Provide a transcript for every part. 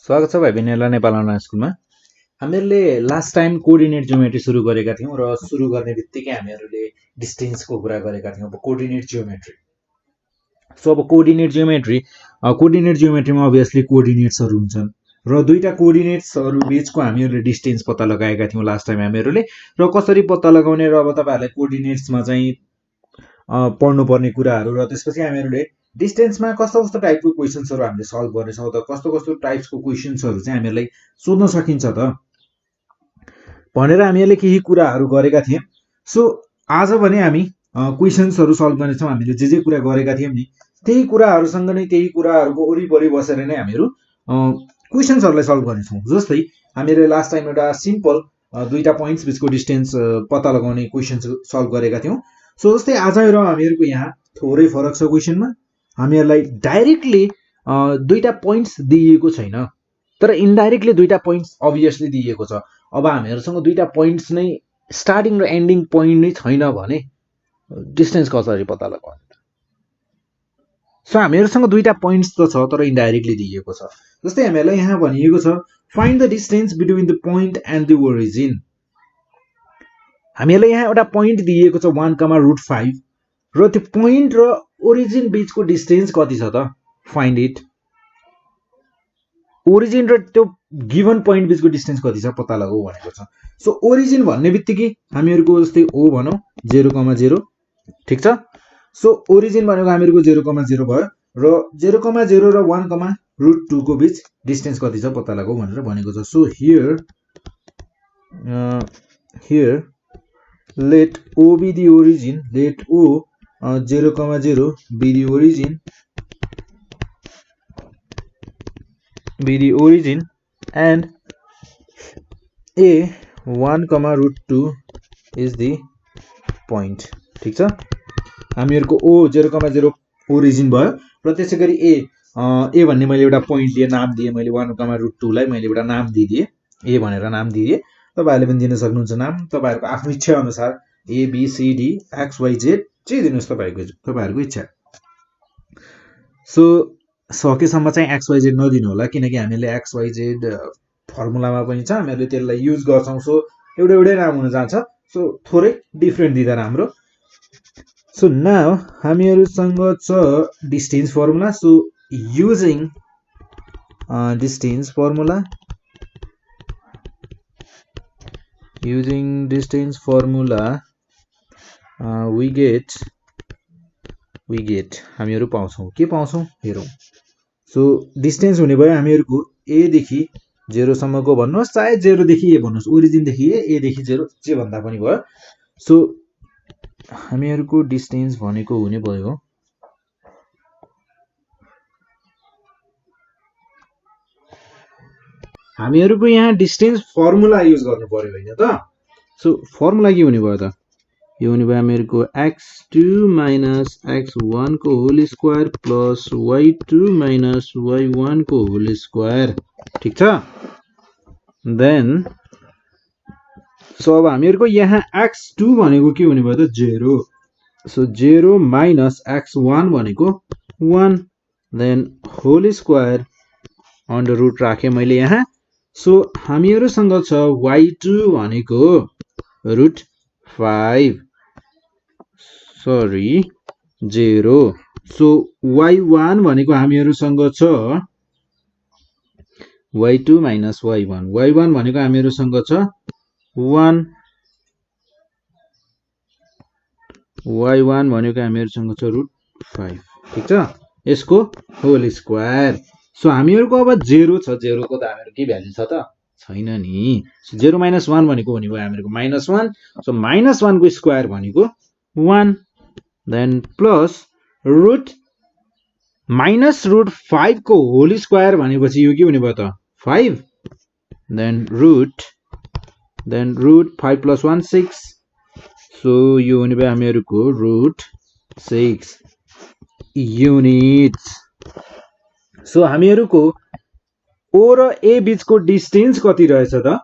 स्वागत छ भाइ बहिनीहरुलाई नेपाल अनलाइन स्कुलमा। हामीहरूले लास्ट टाइम कोअर्डिनेट जियोमेट्री सुरु गरेका थियौं र सुरु गर्ने बित्तिकै हामीहरूले डिस्टेन्सको कुरा गरेका थियौं। अब कोअर्डिनेट जियोमेट्री। सो अब कोअर्डिनेट जियोमेट्रीमा अभियसली कोअर्डिनेट्सहरु हुन्छन् र दुईटा कोअर्डिनेट्सहरु बीचको हामीहरूले डिस्टेन्स पत्ता लगाएका थियौं लास्ट टाइम हामीहरूले। र कसरी पत्ता लगाउने र अब तपाईहरुलाई कोअर्डिनेट्समा चाहिँ पढ्नुपर्ने कुराहरु र त्यसपछि हामीहरूले डिस्टेन्समा कस्तो कस्तो टाइपको क्वेशन्सहरु हामीले सल्भ गर्नेछौं त कस्तो कस्तो टाइप्सको क्वेशन्सहरु चाहिँ हामीलाई सोध्न सकिन्छ त भनेर हामीहरूले केही कुराहरु गरेका थियौं। सो आज भने हामी क्वेशन्सहरु सल्भ गर्नेछौं। हामीले जे कुरा गरेका थियौं नि त्यही कुराहरुसँग नै त्यही कुराहरुको वरिपरि बसेर नै हामीहरू क्वेशन्सहरुलाई सल्भ गर्नेछौं। जस्तै हामीले लास्ट टाइम एउटा सिम्पल दुईटा पोइन्ट्स बीचको डिस्टेन्स पत्ता लगाउने क्वेशन्स सल्भ गरेका थियौं। सो जस्तै आज हामीहरूको यहाँ थोरै फरक छ क्वेशनमा। हामीहरूलाई डाइरेक्टली दुईटा पोइन्ट्स दिएको छैन तर इनडाइरेक्टली दुईटा पोइन्ट्स अभियसली दिएको छ। अब हामीहरुसँग दुईटा पोइन्ट्स नै स्टार्टिङ र एन्डिङ पोइन्ट नै छैन भने डिस्टेन्स कसरी पत्ता लगाउने त? सो हामीहरुसँग दुईटा पोइन्ट्स त छ तर इनडाइरेक्टली दिएको छ। जस्तै हामीलाई यहाँ भनिएको छ find the distance between the point and the origin. हामीलाई यहाँ एउटा पोइन्ट दिएको छ 1,5 र त्यो पोइन्ट र ओरिजिन बीचको डिस्टेन्स कति छ त? Find it. ओरिजिन र त्यो गिवन पोइन्ट बीचको डिस्टेन्स कति छ पत्ता लगाऊ भनेको छ। सो ओरिजिन भन्ने बित्तिकै हामीहरुको जस्तै ओ भनौं 0,0 ठीक छ। सो ओरिजिन भनेको हामीहरुको 0,0 भयो र 0,0 र 1,√2 को बीच डिस्टेन्स कति छ पत्ता लगाऊ भनेर भनेको छ। So here let O be the origin, let O 0,0 be the origin and A 1,√2 is the point ठीक छ। हामीहरुको O 0,0 ओरिजिन भयो र त्यसैगरी ए भन्ने मैले एउटा पोइन्ट दिए नाम दिए मैले 1,√2 लाई मैले एउटा नाम दिए ए भनेर नाम दिए। तपाईहरुले पनि दिन सक्नुहुन्छ नाम तपाईहरुको आफ्नो इच्छा अनुसार A B C D X Y Z J दिनुस् तपाईहरुको इच्छा। सो सकेसम्म चाहिँ एक्स वाई जेड नदिनु होला किनकि हामीले एक्स वाई जेड फर्मुलामा पनि छ हामीले त्यसलाई युज गर्छौं। सो एउटै नाम हुन जान्छ। सो थोरै डिफरेन्ट दिँदा राम्रो। सो नाउ हामीहरुसँग छ distance formula. So using distance formula we get हामीहरु पाउँछौं के पाउँछौं हेरौं। सो डिस्टेन्स हुने भयो हामीहरुको ए देखि 0 सम्मको भन्नुस् चाहे 0 देखि ए भन्नुस् ओरिजिन देखि ए देखि 0 जे भन्दा पनि भयो। सो हामीहरुको डिस्टेन्स भनेको हुने भयो हामीहरुको यहाँ डिस्टेन्स फर्मुला युज गर्नु पर्यो हैन त। सो फर्मुला के हुने भयो त? यो हुने भयो हामीहरुको x2 - x1 को whole square plus y2 - y1 को होल स्क्वायर ठीक छ। देन सो अब हामीहरुको यहाँ x2 भनेको के हुने भयो त 0। सो 0 - x1 भनेको 1 then whole square under root राखे मैले यहाँ। सो हामीहरुसँग छ y2 भनेको √5 सरी 0। सो y1 भनेको हामीहरुसँग छ y2 - y1 y1 भनेको हामीहरुसँग छ 1 y1 भनेको हामीहरुसँग छ √5 ठीक छ यसको होल स्क्वायर। सो हामीहरुको अब 0 छ 0 को त हामीहरु के भ्यालु छ त छैन नि। सो 0 - 1 भनेको हुने भयो हामीहरुको -1। सो -1 को स्क्वायर भनेको 1 देन प्लस -√5 को होल स्क्वायर भनेपछि यो के हुने भयो त 5 देन √5 + 1 6। सो यो हुने भयो हामीहरुको √6 युनिट्स। सो हामीहरुको ओ र ए बीचको डिस्टेन्स कति रहेछ त?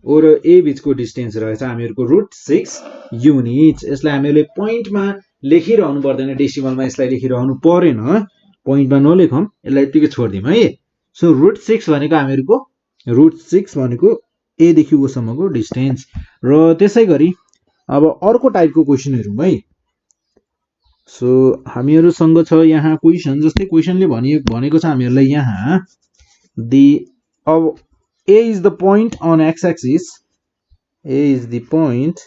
ओ र ए बीचको डिस्टेन्स रहेछ हामीहरुको √6 युनिट्स। यसलाई हामीले पोइन्टमा लेखिरहनु पर्दैन डेसिमलमा यसलाई लेखिरहनु परेन पोइन्टमा नलेखौं यसलाई यतिकै छोड्दियौं है। सो √6 भनेको हामीहरुको √6 भनेको a देखि o सम्मको डिस्टेन्स। र त्यसैगरी अब अर्को टाइपको क्वेशन हेरौँ है। सो हामीहरुसँग छ यहाँ क्वेशन, जस्तै क्वेशनले भनेको छ हामीहरुलाई यहाँ अब a is the point on x axis, a is the point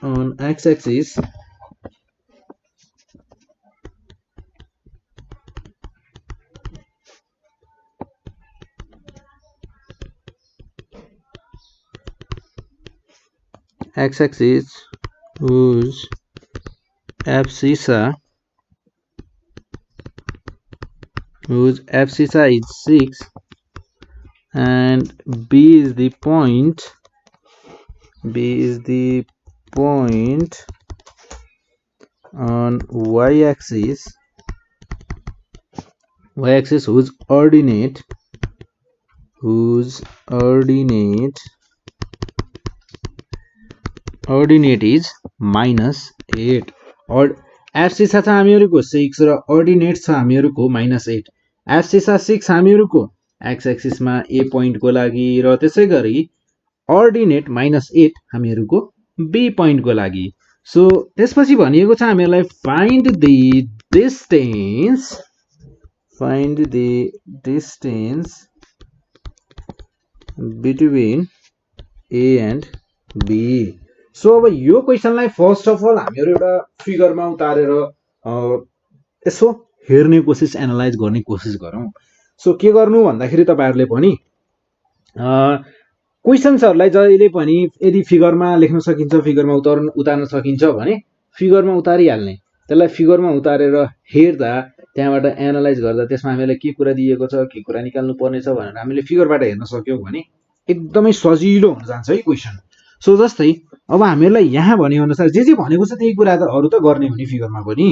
on x axis whose abscissa is 6 and b is the point on y-axis whose ordinate is -8 और एब्सिसा छ हामीहरुको 6 र अर्डिनेट छ हामीहरुको -8। एब्सिसा 6 हामीहरुको एक्स एक्सिस मा a point को लागि र त्यसैगरी ordinate -8 हामीहरुको b point को लागि। सो त्यसपछि भनिएको छ हामीहरुलाई find the distance between a and b। So अब यो क्वेशनलाई फर्स्ट अफ अल हामीहरु एउटा फिगरमा उतारेर यसो हेर्ने कोसिस, एनालाइज गर्ने कोसिस गरौँ। सो के गर्नु भन्दाखेरि तपाईहरुले पनि क्वेशन्सहरुलाई जहिले पनि यदि फिगरमा लेख्न सकिन्छ, फिगरमा उतार्न सकिन्छ भने फिगरमा उतारिहाल्ने। त्यसलाई फिगरमा उतारेर हेर्दा त्यहाँबाट एनालाइज गर्दा त्यसमा हामीलाई के कुरा दिएको छ, के कुरा निकाल्नु पर्ने छ भनेर हामीले फिगरबाट हेर्न सक्यौं भने एकदमै सजिलो हुन जान्छ है क्वेशन। सो जस्तै अब हामीहरुलाई यहाँ भने अनुसार जे भनेको छ त्यही कुराहरु त गर्ने हो नि फिगरमा पनि।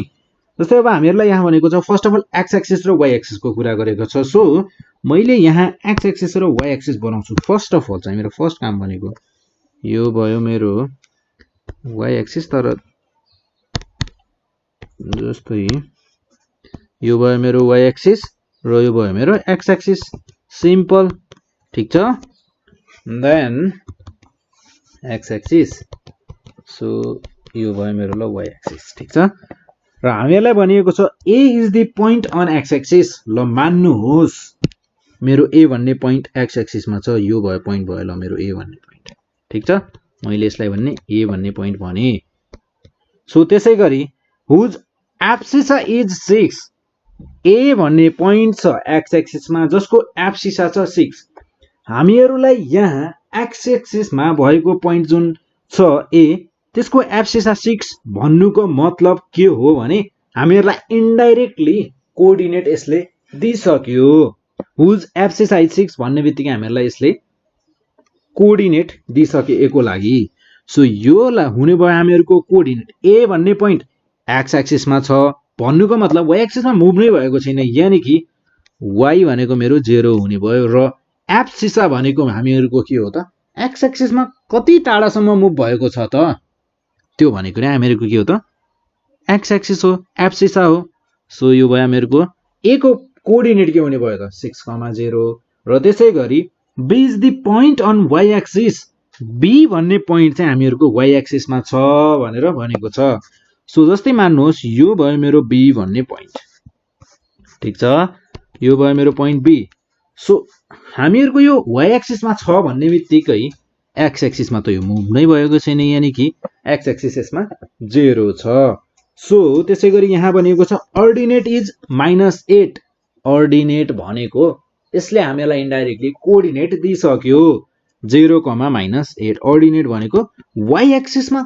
जस्तै अब हामीहरुलाई यहाँ भनेको छ first of all X axis र वाइ एक्सिस को कुरा गरेको छ। सो मैले यहाँ एक्स एक्सिस र वाइ एक्सिस बनाउँछु। फर्स्ट अफ अल चाहिँ मेरो फर्स्ट काम भनेको यो भयो मेरो वाइ एक्सिस, तर जस्तै यो भयो मेरो वाइ एक्सिस र यो भयो मेरो एक्स एक्सिस, सिम्पल, ठीक छ। देन एक्स एक्सिस, सो यो भयो मेरो ल वाइ एक्सिस, ठीक छ। र हामीहरुलाई भनिएको छ a is the point on x axis. ल मान्नुहोस् मेरो a भन्ने पोइन्ट एक्स एक्सिस मा छ, यो भयो पोइन्ट भयो ल मेरो a भन्ने पोइन्ट, ठीक छ। मैले यसलाई भन्ने a भन्ने पोइन्ट भने। सो त्यसैगरी हुज एब्सिसा इज 6, a भन्ने पोइन्ट छ एक्स एक्सिस मा जसको एब्सिसा छ 6। हामीहरुलाई यहाँ एक्स एक्सिस मा भएको पोइन्ट जुन छ a त्यसको एब्सिसा 6 भन्नुको मतलब के हो भने हामीहरुलाई इन्डाइरेक्टली कोअर्डिनेट यसले दिइसक्यो। हुज एब्सिसा इज 6 भन्ने बित्तिकै हामीहरुलाई यसले कोअर्डिनेट दिइसक्यो a को लागि। सो यो हुने भयो हामीहरुको कोअर्डिनेट। a भन्ने पोइन्ट एक्स एक्सिस मा छ भन्नुको मतलब वाइ एक्सिस मा मुभ नै भएको छैन, यानी कि y भनेको मेरो 0 हुने भयो। र एब्सिसा भनेको हामीहरुको के हो त, एक्स एक्सिस मा कति टाढासम्म मुभ भएको छ त, त्यो भनेको नै हामीहरुको के हो त, एक्स एक्सिस हो, एब्सिसा हो। सो यो भयो हामीहरुको a को कोअर्डिनेट के हुने भयो त 6,0 र त्यसैगरी b is the point on y axis. b भन्ने पोइन्ट चाहिँ हामीहरुको y एक्सिस मा छ भनेर भनेको छ। सो जस्तै मान्नुहोस् यो भयो मेरो b भन्ने पोइन्ट, ठीक छ, यो भयो मेरो पोइन्ट b। सो हामीहरुको यो y एक्सिस मा छ भन्ने बित्तिकै एक्स एक्सिस मा त यो मुभ नै भएको छैन, यानी कि एक्स एक्सिस यसमा 0 छ। सो त्यसैगरी यहाँ भनेको छ अर्डिनेट इज -8। अर्डिनेट भनेको यसले हामीलाई इन्डाइरेक्टली कोअर्डिनेट दिइसक्यो 0, -8। अर्डिनेट भनेको वाइ एक्सिस मा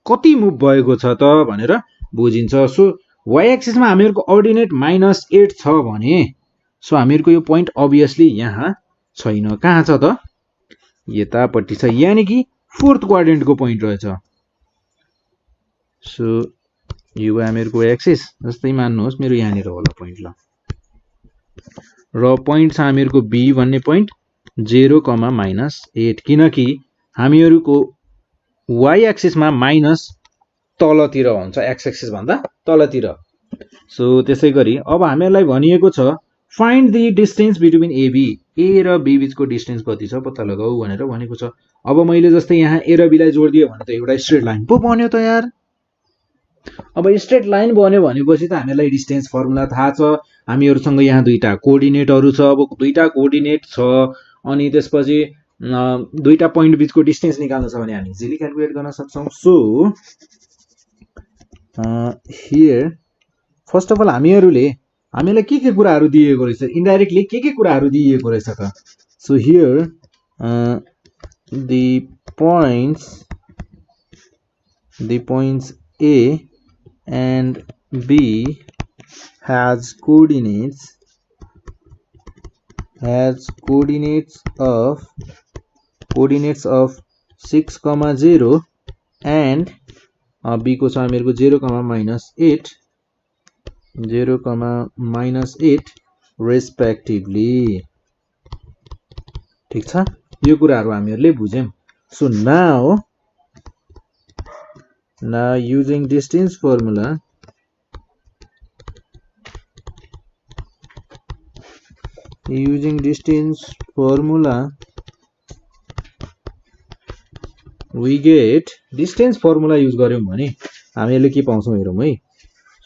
कति मुभ भएको छ त भनेर बुझिन्छ। सो वाइ एक्सिस मा हामीहरुको अर्डिनेट -8 छ भने सो हामीहरुको यो पोइन्ट अभियसली यहाँ छैन। कहाँ छ त, यतापट्टि छ, यानी कि फोर्थ क्वाड्रेन्ट को पोइन्ट रहेछ। सो यो भयो हामीहरुको एक्सिस। जस्तै मान्नुहोस् मेरो यहाँनिर होला पोइन्ट ल, र पोइन्ट छ हामीहरुको b भन्ने पोइन्ट 0, -8, किनकि हामीहरुको y एक्सिसमा माइनस तलतिर हुन्छ, x एक्सिस भन्दा तलतिर। सो त्यसै गरी अब हामीलाई भनिएको छ find the distance between AB, ए र बी बीचको डिस्टेन्स कति छ पत्ता लगाऊ भनेर भनेको छ। अब मैले जस्तै यहाँ ए र बी लाई जोडिदिए भने त एउटा स्ट्रेट लाइन पो बन्यो त यार। अब स्ट्रेट लाइन बन्यो भनेपछि त हामीलाई डिस्टेन्स फर्मुला थाहा छ। हामीहरुसँग यहाँ दुईटा कोअर्डिनेटहरु छ। अब दुईटा कोअर्डिनेट छ अनि त्यसपछि दुईटा पोइन्ट बीचको डिस्टेन्स निकाल्न छ भने हामी इजिली क्याल्कुलेट गर्न सक्छौं। So here first of all हामीलाई के कुराहरु दिएको रहेछ, इन्डाइरेक्टली के कुराहरु दिएको रहेछ त। So here the points A and B has coordinates of 6, 0 and B को छ हामीहरुको 0, -8 respectively। ठीक छ, यो कुराहरु हामीहरुले बुझ्यौं। So now using distance formula we get distance formula use गर्यौं भने हामीहरुले के पाउँछौं हेरौं है।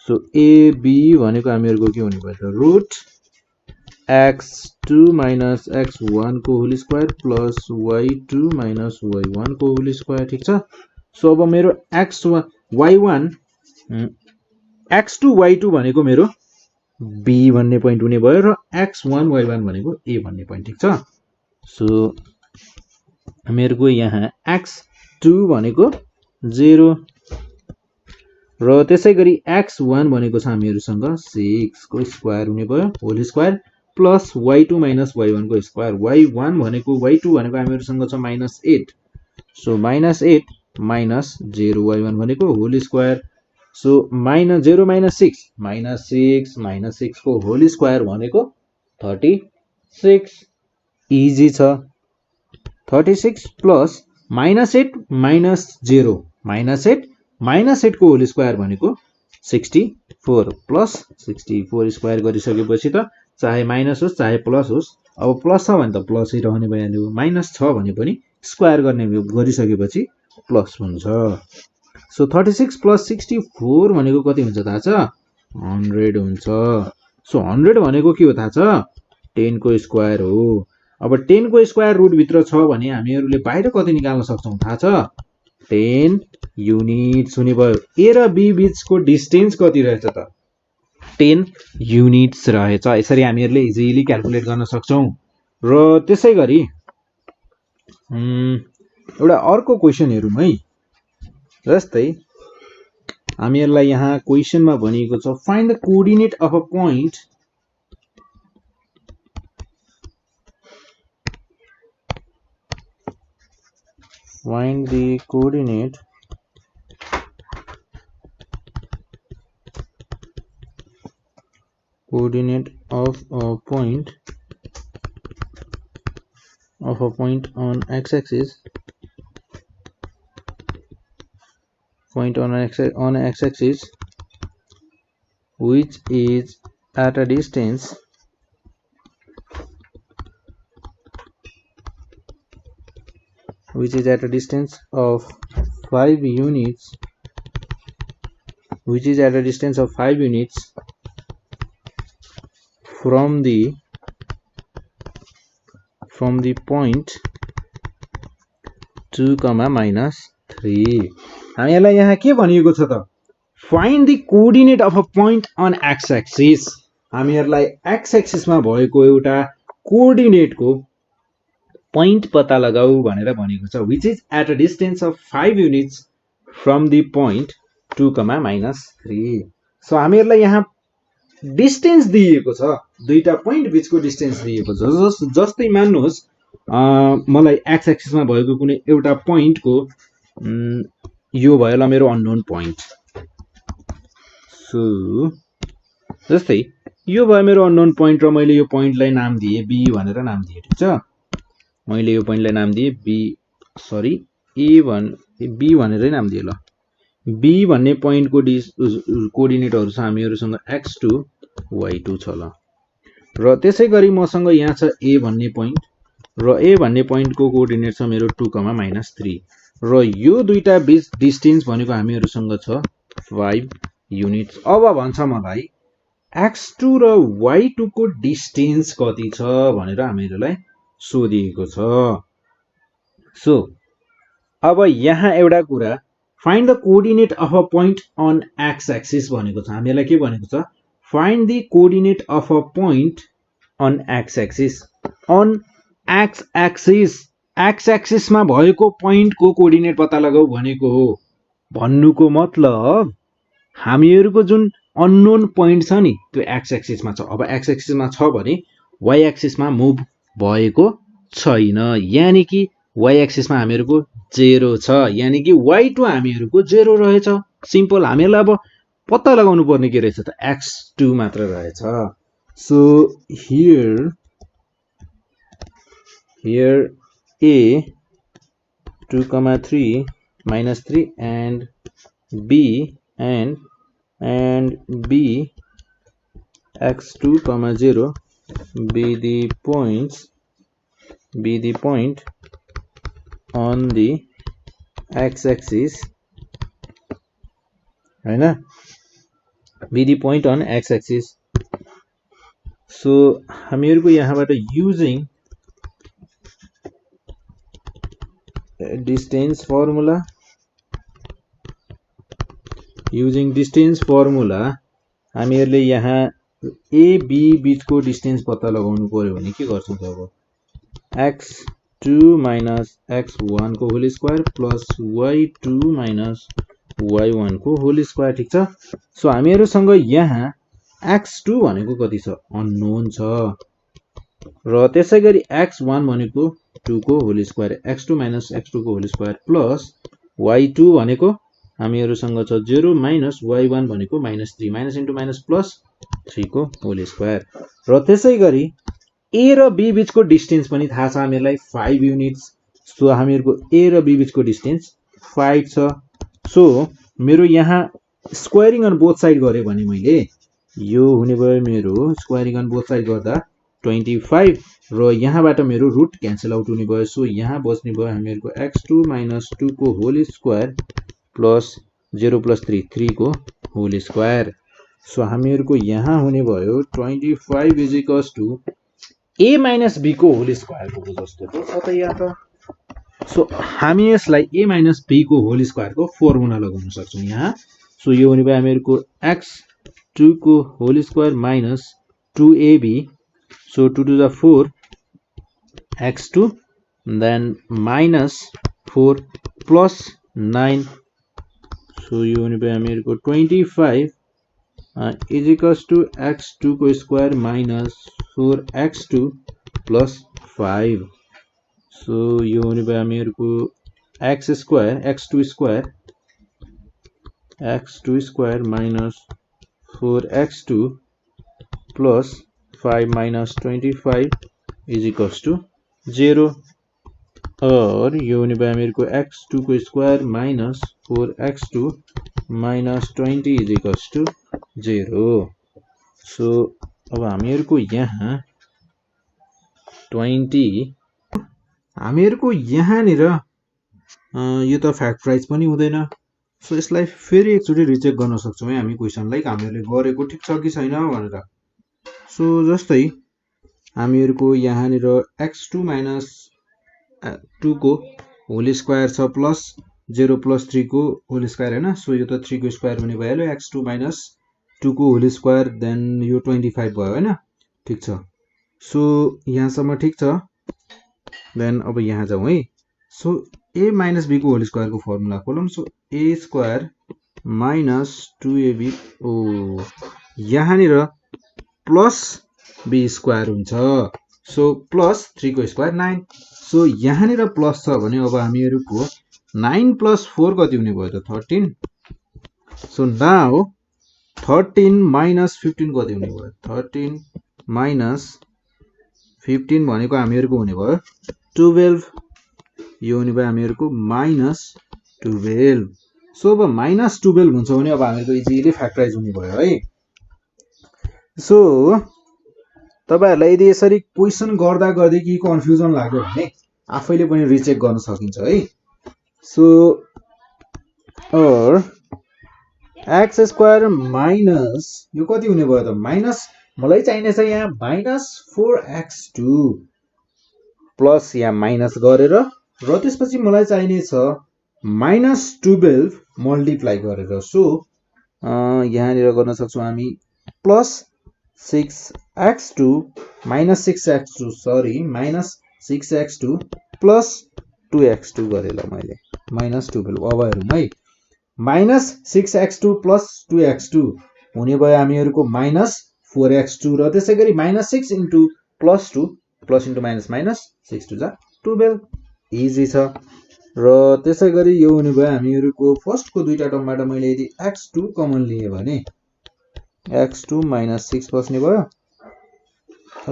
सो AB भनेको हामीहरुको के हुने भयो त रुट x2 minus x1 को whole square plus y2 minus y1 को होल स्क्वायर। ठीक छ। सो अब मेरो x1 y1 x2 y2 भनेको मेरो b भन्ने पोइन्ट हुने भयो र x1 y1 भनेको a भन्ने पोइन्ट। ठीक छ। सो हामीहरुको यहाँ x2 भनेको 0 र त्यसैगरी x1 भनेको छ हामीहरुसँग 6 को स्क्वायर हुने भयो whole square plus y2 minus y1 को स्क्वायर। y1 भनेको y2 भनेको हामीहरुसँग छ -8। सो -8 minus 0 y1 भनेको होल स्क्वायर। सो -0 - 6 को होल स्क्वायर भनेको 36। इजी छ। 36 प्लस -8 minus 0 -8 को होल स्क्वायर भनेको 64 प्लस 64 स्क्वायर गरिसकेपछि त चाहे माइनस होस् चाहे प्लस होस्, अब प्लस छ भने त प्लस ही रहने भइहाल्यो, माइनस छ भने पनि स्क्वायर गरिसकेपछि प्लस हुन्छ। सो 36 प्लस 64 भनेको कति हुन्छ थाहा छ? 100 हुन्छ। सो 100 भनेको के हो थाहा छ? 10 को स्क्वायर हो। अब 10 को स्क्वायर रुट भित्र छ भने हामीहरुले बाहिर कति निकाल्न सक्छौं थाहा छ? 10 युनिट्स हुने भयो। ए र बी बीचको डिस्टेन्स कति रहेछ त? 10 युनिट्स रहेछ। यसरी हामीहरुले इजिली क्याल्कुलेट गर्न सक्छौं। र त्यसैगरी एउटा अर्को क्वेशन हेरौं है। जस्तै हामीहरुलाई यहाँ क्वेशनमा भनिएको छ find the coordinate of a point find the coordinate of a point on x-axis which is at a distance of 5 units from the point 2, -3। हामीहरुलाई यहाँ के भनिएको छ त? Find the coordinate of a point on x axis. हामीहरुलाई x axis मा भएको एउटा कोअर्डिनेटको पोइन्ट पत्ता लगाऊ भनेर भनेको छ। which is at a distance of 5 units from the point 2, -3। So हामीहरुलाई यहाँ डिस्टेन्स दिएको छ, दुईटा पोइन्ट बीचको डिस्टेन्स दिएको छ। जस्तै मान्नुहोस् मलाई एक्स एक्सिस मा भएको कुनै एउटा पोइन्टको यो भयो ल मेरो अननोन पोइन्ट। सो जस्तै यो भयो मेरो अननोन पोइन्ट र मैले यो पोइन्टलाई नाम दिए बी भनेर नाम दिए। ठीक छ। मैले यो पोइन्टलाई नाम दिए A1 बी भनेरै नाम दिए ल। बी भन्ने पोइन्टको कोअर्डिनेटहरु छ हामीहरुसँग x2 y2 छ ल। र त्यसै गरी मसँग यहाँ छ a भन्ने पोइन्ट र a भन्ने पोइन्टको कोअर्डिनेट छ मेरो 2, -3 र यो दुईटा बीच डिस्टेन्स भनेको हामीहरुसँग छ 5 युनिट्स। अब भन्छ मलाई x2 र y2 को डिस्टेन्स कति छ भनेर हामीहरुलाई सोधिएको छ। सो अब यहाँ एउटा कुरा find the coordinate of a point on x axis भनेको छ। हामीलाई के भनेको छ find the coordinate of a point on x axis on x axis मा भएको पोइन्ट को कोअर्डिनेट पत्ता लगाऊ भनेको हो। भन्नुको मतलब हामीहरुको जुन अननोन पोइन्ट छ नि त्यो x एक्सिस मा छ। अब x एक्सिस मा छ भने y एक्सिस मा मुभ भएको छैन, यानी कि y एक्सिस मा हामीहरुको 0 छ, यानी कि y2 हामीहरुको 0 रहेछ। सिम्पल। हामीहरुलाई अब पत्ता लगाउनु पर्ने के रहेछ त x2 मात्र रहेछ। So here a 2, 3 -3 and b x2, 0 be the point on the x axis हैन, be the point on x axis। So हामीहरुको यहाँबाट using distance formula हामीहरुले यहाँ a b बीचको डिस्टेन्स पत्ता लगाउनु पर्यो भने के गर्छौं त अब x2 - x1 को whole square plus y2 - y1 को होल स्क्वायर। ठीक छ। सो हामीहरुसँग यहाँ x2 भनेको कति छ अननोन छ र त्यसैगरी x1 भनेको 2 को होल स्क्वायर x2 - x2 को होल स्क्वायर प्लस y2 भनेको हामीहरुसँग छ 0 माइनस y1 भनेको -3 माइनस इन्टु माइनस प्लस 3 को होल स्क्वायर र त्यसैगरी a र b बीचको डिस्टेन्स पनि थाहा छ हामीहरुलाई 5 युनिट्स। सो हामीहरुको a र b बीचको डिस्टेन्स 5 छ। सो मेरो यहाँ स्क्वायरिङ अन बोथ साइड गरे भने मैले यो हुने भयो मेरो स्क्वायरिङ अन बोथ साइड गर्दा 25 र यहाँबाट मेरो रुट क्यान्सल आउट हुने भयो। सो यहाँ बच्ने भयो हामीहरुको x2 - 2 को होल स्क्वायर प्लस 0 + 3 को होल स्क्वायर। सो हामीहरुको यहाँ हुने भयो 25 = a - b को होल स्क्वायर को जस्तो त छ त यहाँ त। सो हामी यसलाई a - b को होल स्क्वायर को फर्मुला लगाउन सक्छौं यहाँ। सो यो हुने भयो हामीहरुको x2 को whole square minus 2ab। So 2 to the 4 x2 then minus 4 plus 9। So यो हुने भयो हामीहरुको 25 = x2 को square minus 4x2 plus 5। So यो हुने भयो हामीहरुको x2 square minus 4x2 plus 5 minus 25 = 0 और यो हुने भयो हामीहरुको x2 को square minus 4x2 minus 20 = 0। So अब हामीहरुको यहाँ 20 हामीहरुको यहाँनिर यो त फ्याक्टराइज पनि हुँदैन। सो यसलाई फेरि एकचोटी रिचेक गर्न सक्छौं है हामी क्वेशनलाई हामीहरुले गरेको ठीक छ कि छैन भनेर। सो जस्तै हामीहरुको यहाँनिर x2 - 2 को होल स्क्वायर छ प्लस 0 + 3 को होल स्क्वायर हैन। सो यो त 3 को स्क्वायर हुने भइहाल्यो x2 - 2 को होल स्क्वायर देन यो 25 भयो हैन। ठीक छ। सो यहाँसम्म ठीक छ। देन अब यहाँ जाउँ है। सो a - b को होल स्क्वायर को फर्मुला खोलौं। So a square minus 2ab ओ यहाँनिर प्लस b स्क्वायर हुन्छ। सो प्लस 3 को स्क्वायर 9। सो यहाँनिर प्लस छ भने अब हामीहरुको 9 + 4 कति हुने भयो त 13। सो नाउ 13 minus 15 कति हुने भयो 13 minus 15 भनेको हामीहरुको हुने भयो 12। यो हुने भयो हामीहरुको माइनस 12। सो अब -12 हुन्छ भने अब हामीको इजिली फ्याक्टराइज हुने भयो है। सो तपाईहरुलाई यदि यसरी क्वेशन गर्दा गर्दै के कन्फ्युजन लाग्यो भने आफैले पनि रिचेक गर्न सकिन्छ है। सो और x स्क्वायर माइनस यो कति हुने भयो त माइनस मलाई चाहिने छ यहाँ -4x2 प्लस यहाँ माइनस गरेर र त्यसपछि मलाई चाहिने छ -12 मल्टिप्लाई गरेर। सो यहाँनिर गर्न सक्छौं हामी plus 6x2 -6x2 sorry -6x2 plus 2x2 गरेर मैले -12 अब हेरौँ है -6x2 प्लस 2x2 हुने भयो हामीहरुको -4x2 र त्यसैगरी -6 into plus 2 plus into minus minus 6 two जा 12 इजी छ। र त्यसैगरी यो हुने भयो हामीहरुको फर्स्ट को दुईटा टर्मबाट मैले यदि x2 कमन लिए भने x2 -6 बस्ने भयो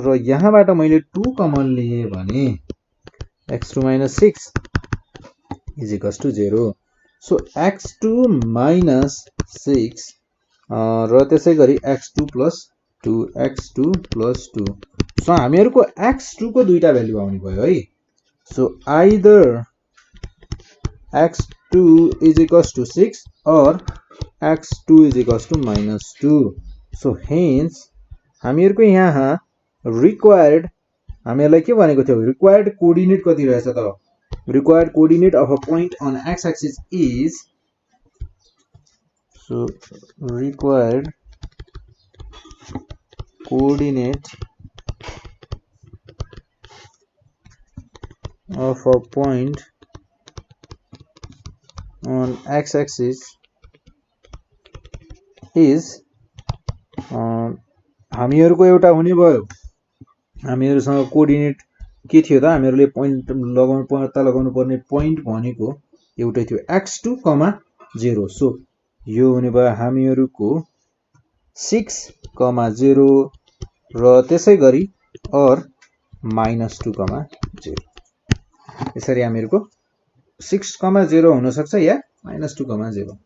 र यहाँबाट मैले 2 कमन लिए भने x2 -6 is equals to 0। So x2 -6 र त्यसैगरी x2 plus 2 x2 plus 2। So हामीहरुको x2 को दुईटा भ्यालु आउने भयो है। So either x2 is equals to 6 or x2 is equals to -2। So hence हामीहरुको यहाँ रिक्वायर्ड हामीहरुलाई के भनेको थियो रिक्वायर्ड कोअर्डिनेट कति रहेछ त required coordinate of a point on x-axis is so required coordinate of a point on x-axis is हामीहरुको एउटा हुने भयो हामीहरुसँग कोअर्डिनेट के थियो त हामीहरुले पॉइंट पत्ता लगाउनु पर्ने पॉइंट भनेको एउटै थियो x2, 0। सो यो हुने भयो हामीहरुको 6, 0 र त्यसैगरी और -2, 0। यसरी हामीहरुको 6, 0 हुन सक्छ या -2, 0।